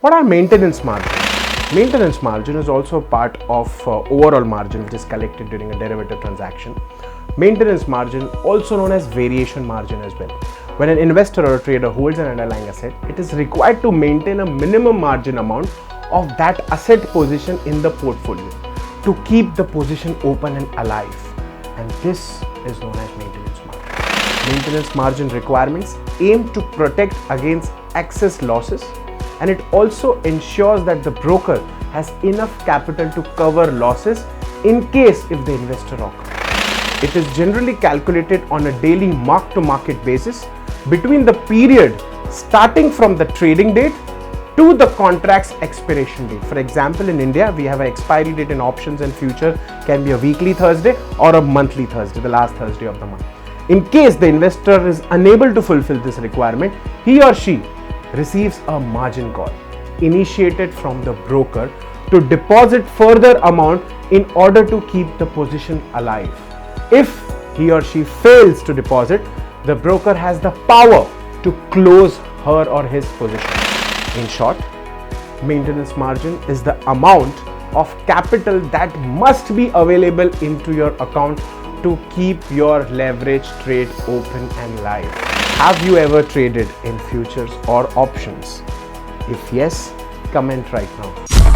What are maintenance margin? Maintenance margin is also part of overall margin which is collected during a derivative transaction. Maintenance margin, also known as variation margin as well. When an investor or a trader holds an underlying asset, it is required to maintain a minimum margin amount of that asset position in the portfolio to keep the position open and alive. And this is known as maintenance margin. Maintenance margin requirements aim to protect against excess losses, and it also ensures that the broker has enough capital to cover losses in case if the investor occurs. It is generally calculated on a daily mark-to-market basis between the period starting from the trading date to the contract's expiration date. For example, in India, we have an expiry date in options and future can be a weekly Thursday or a monthly Thursday, the last Thursday of the month. In case the investor is unable to fulfill this requirement, he or she receives a margin call initiated from the broker to deposit further amount in order to keep the position alive. If he or she fails to deposit, the broker has the power to close her or his position. In short, maintenance margin is the amount of capital that must be available into your account to keep your leverage trade open and live. Have you ever traded in futures or options? If yes, comment right now.